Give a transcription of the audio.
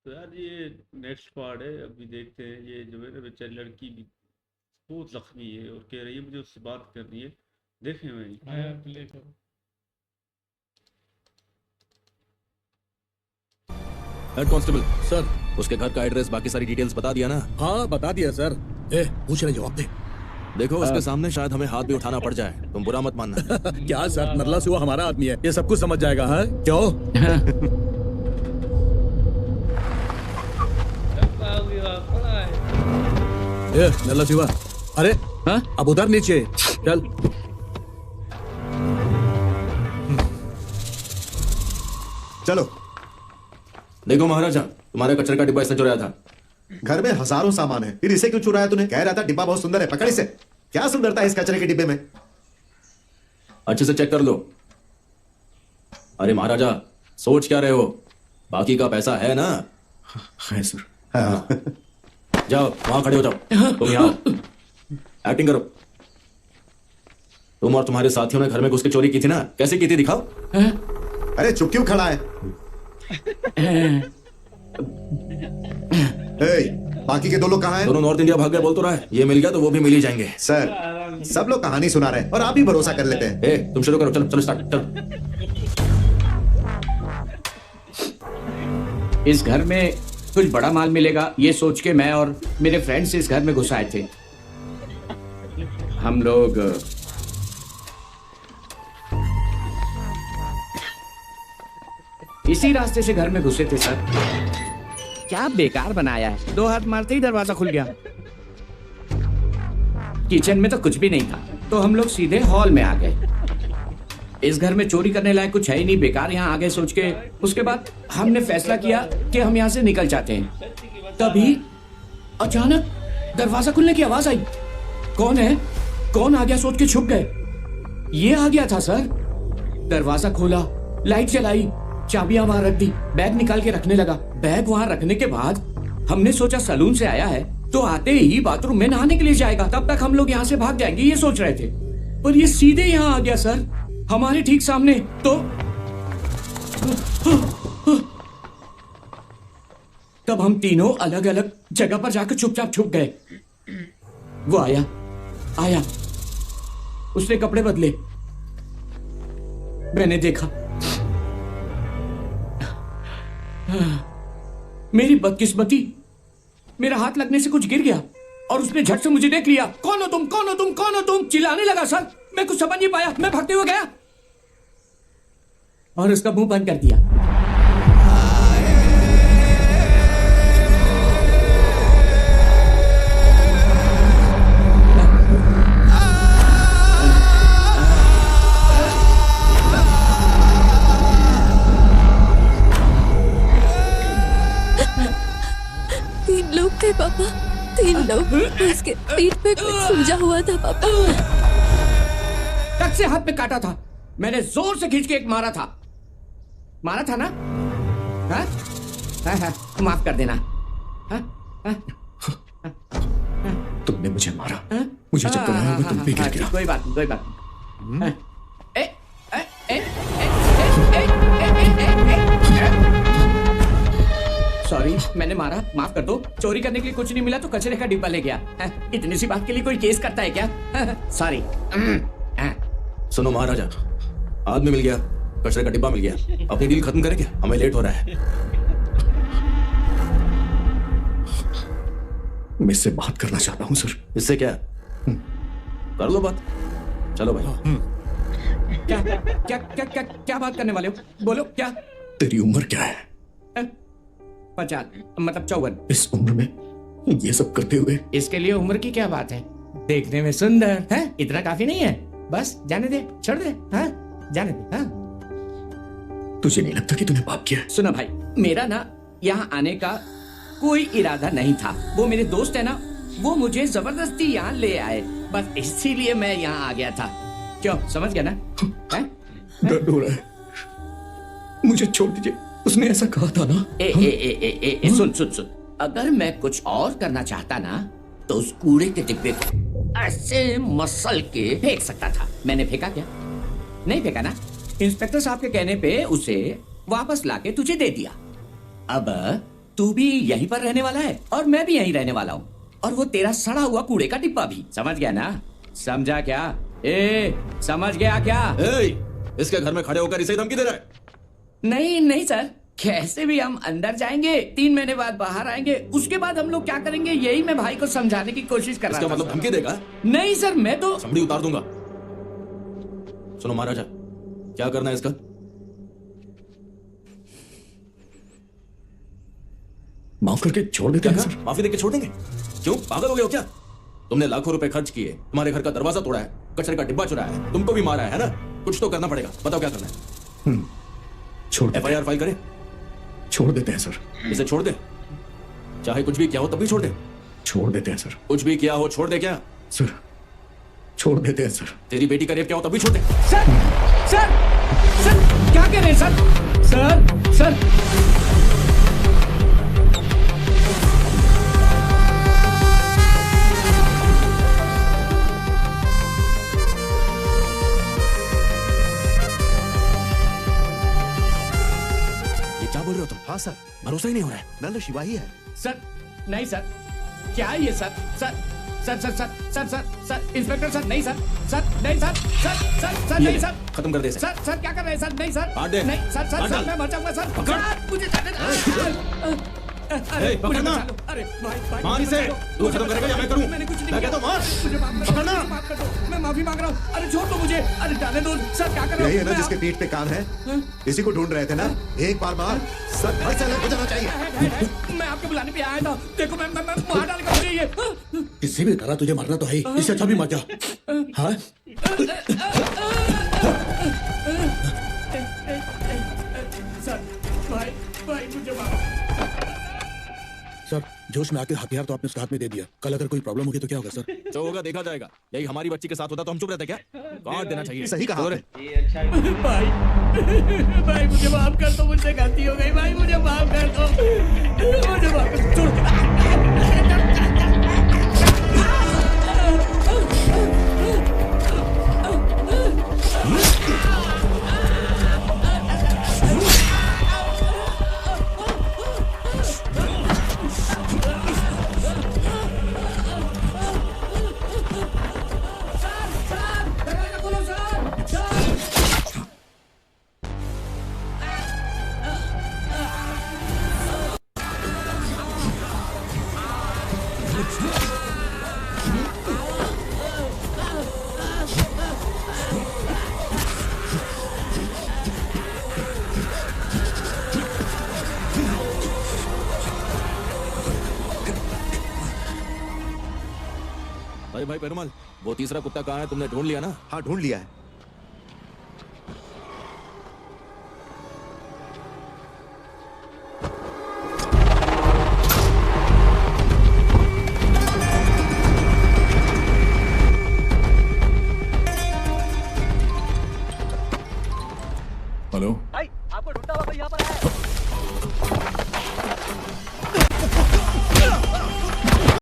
तो यार ये नेक्स्ट पार्ट है, अभी देखते हैं। ये जो है ना बेचारी लड़की भी बहुत जख्मी है और कह रही है मुझे उससे बात करनी है। देखें भाई। हाँ यार प्ले करो। Head constable, sir. उसके घर का एड्रेस बाकी सारी डिटेल्स बता दिया ना? हाँ बता दिया सर। पूछ रहे जवाब दे। देखो उसके सामने शायद हमें हाथ भी उठाना पड़ जाए, तुम बुरा मत मानना। क्या सर, नरला सिवा हमारा आदमी है, ये सब कुछ समझ जाएगा। हाँ क्यों? नरला सिवा, अरे हाँ? अब उधर नीचे चल। चलो। देखो महाराजा, तुम्हारे कचरे का डिब्बा इसने चुराया था। घर में हजारों सामान है, फिर इसे क्यों चुराया तूने? कह रहा था डिब्बा बहुत सुंदर है, पकड़ इसे। क्या सुंदरता है इस कचरे के डिब्बे में? अच्छे से चेक कर लो। अरे महाराजा, सोच क्या रहे हो? बाकी का पैसा है ना? है सर। हाँ। जाओ वहां खड़े हो जाओ। तुम यहाँ एक्टिंग करो। तुम और तुम्हारे साथियों ने घर में घुस के चोरी की थी ना? कैसे की थी, दिखाओ। अरे चुप क्यों खड़ा है? बाकी के दो लोग कहाँ हैं? दोनों नॉर्थ इंडिया भाग गए बोल तो रहा है। ये मिल गया तो वो भी मिल ही जाएंगे। सर, सब लोग कहानी सुना रहे हैं और आप ही भरोसा कर लेते हैं। तुम शुरू करो। चलो चलो स्टार्ट, चलो। इस घर में कुछ बड़ा माल मिलेगा, ये सोच के मैं और मेरे फ्रेंड्स इस घर में घुस आए थे। हम लोग इसी रास्ते से घर में घुसे थे सर। क्या बेकार बनाया है, 2 हाथ मारते ही दरवाजा खुल गया। किचन में तो कुछ भी नहीं था, तो हम लोग सीधे हॉल में आ गए। इस घर में चोरी करने लायक कुछ है ही नहीं, बेकार यहाँ आ गए सोच के। उसके बाद हमने फैसला किया कि हम यहाँ से निकल जाते हैं। तभी अचानक दरवाजा खुलने की आवाज आई। कौन है, कौन आ गया सोच के छुप गए। ये आ गया था सर। दरवाजा खोला, लाइट जलाई, चाबियां वहां रख दी, बैग निकाल के रखने लगा। बैग वहां रखने के बाद हमने सोचा सलून से आया है तो आते ही बाथरूम में नहाने के लिए जाएगा, तब तक हम लोग यहाँ से भाग जाएंगे, ये सोच रहे थे। पर ये सीधे यहाँ आ गया सर, हमारे ठीक सामने। तो तब हम तीनों अलग अलग जगह पर जाकर चुपचाप छुप गए। वो आया, उसने कपड़े बदले, मैंने देखा। मेरी बदकिस्मती, मेरा हाथ लगने से कुछ गिर गया और उसने झट से मुझे देख लिया। कौन हो तुम, कौन हो तुम, कौन हो तुम, चिल्लाने लगा सर। मैं कुछ समझ नहीं पाया, मैं भागते हुए गया और उसका मुंह बंद कर दिया। थे पापा, 3 लोग। उसके पीठ पे कुछ सूजा हुआ था पापा। टक से हाथ में काटा था, मैंने जोर से खींच के एक मारा था ना? हाँ? माफ कर देना। तुमने मुझे मारा, मुझे चक्कर आया, मैं तुम पे गिर गया। कोई बात नहीं। सॉरी, मैंने मारा, माफ कर दो। चोरी करने के लिए कुछ नहीं मिला तो कचरे का डिब्बा ले गया। इतनी सी बात के लिए कोई केस करता है क्या? सॉरी। सुनो महाराजा, आदमी मिल गया, कचरे का डिब्बा मिल गया, अपनी डील खत्म करें क्या? हमें लेट हो रहा है। मैं इससे बात करना चाहता हूँ सर। इससे क्या? कर लो बात। चलो भाई। क्या क्या क्या क्या क्या बात करने वाले हो? बोलो क्या? तेरी उम्र क्या है? 50, मतलब 54। इस उम्र में ये सब करते हुए? इसके लिए उम्र की क्या बात है, देखने में सुंदर है, इतना काफी नहीं है? बस जाने दे, छोड़ दे। हाँ, जाने दे। हाँ, तुझे नहीं लगता कि तूने पाप किया? सुनो भाई, मेरा ना यहाँ आने का कोई इरादा नहीं था। वो मेरे दोस्त है ना, वो मुझे जबरदस्ती यहाँ ले आए, बस इसीलिए मैं यहाँ आ गया था। क्यों, समझ गया ना? दर्द हो रहा है, मुझे छोड़ दीजिए। उसने ऐसा कहा था ना। सुन, अगर मैं कुछ और करना चाहता ना तो उस कूड़े के डिब्बे को ऐसे मसल के फेंक सकता था। मैंने फेंका क्या? नहीं फेंका ना। इंस्पेक्टर साहब के कहने पे उसे वापस लाके तुझे दे दिया। अब तू भी यहीं पर रहने वाला है और मैं भी यहीं रहने वाला हूँ, और वो तेरा सड़ा हुआ कूड़े का डिब्बा भी। समझ गया ना? समझा क्या? समझ गया क्या? इसके घर में खड़े होकर इसे धमकी दे रहा है? नहीं नहीं सर, कैसे भी हम अंदर जाएंगे, 3 महीने बाद बाहर आएंगे, उसके बाद हम लोग क्या करेंगे यही मैं भाई को समझाने की कोशिश कर रहा था। इसका मतलब धमकी देगा? नहीं सर, मैं तो चमड़ी उतार दूंगा। सुनो महाराजा, क्या करना है इसका? माफ करके छोड़ देते हैं सर। माफी देके छोड़ देंगे? क्यों, पागल हो गए हो क्या? तुमने लाखों रुपए खर्च किए, तुम्हारे घर का दरवाजा तोड़ा है, कचरे का डिब्बा चुराया है, तुमको भी मारा है ना? कुछ तो करना पड़ेगा, बताओ क्या करना है? छोड़ देते FIR फाइल करें? छोड़ देते हैं सर। इसे छोड़ दे, चाहे कुछ भी किया हो तब भी छोड़ दे। छोड़ देते हैं सर। कुछ भी किया हो छोड़ दे क्या? सर छोड़ देते हैं सर। तेरी बेटी का रेप क्या हो तब भी छोड़ दे। सर सर सर क्या कह रहे हैं सर? सर सर ये क्या बोल रहे हो तुम? हाँ सर, भरोसा ही नहीं हो रहा है। नंद शिवा ही है। सर, नहीं सर, क्या है ये sir? Sir sir sir sir sir sir sir inspector sir, नहीं सर, सर नहीं सर, सर सर सर ये नहीं ले, सर, खत्म कर दे इसे। सर सर क्या कर रहे हैं सर? नहीं सर, काट दे। नहीं सर, सर काट सर डाल। मैं मर जाऊंगा सर। पकड़। सर, मुझे जाने दो। अरे मुझे पकड़ना। बचा लो। अरे भाई भाई मार मुझे इसे। बचा लो। तू मुझे खत्म बचा करेगा लो। या मैं करूं? मैंने कुछ नहीं मैं किया। कहता हूं मार। मुझे माफ कर दो। पकड़ना। मुझे माफ कर दो। मैं माफी मांग रहा हूँ। अरे छोड़ दो मुझे। अरे जाने दो सर, क्या कर रहे हो? यही है ना मैं जिसके आप- पीठ पे कान है? इसी को ढूंढ रहे थे ना? एक बार मार, सर धड़ से अलग हो जाना चाहिए। मैं आपके बुलाने पे आया था। देखो मैं मार डालेगा मुझे ये। किसी भी तरह तुझे मारना तो है ही, इससे अच्छा भी मर जा। हाँ सर भाई भाई मुझे माफ। सर, जोश में आके हथियार तो आपने उसके हाथ में दे दिया। कल अगर कोई प्रॉब्लम होगी तो क्या होगा सर? जो होगा देखा जाएगा। यही हमारी बच्ची के साथ होता तो हम चुप रहते क्या? काट देना चाहिए। सही कहा आपने। ये अच्छा है। भाई भाई मुझे माफ कर दो, मुझसे गलती हो गई भाई, मुझे माफ कर दो, मुझे माफ कर दो। अरे भाई पेरुमल, वो तीसरा कुत्ता कहाँ है? तुमने ढूंढ लिया ना? हाँ ढूंढ लिया है। हेलो भाई आपको ढूंढता हुआ कोई यहाँ पर है।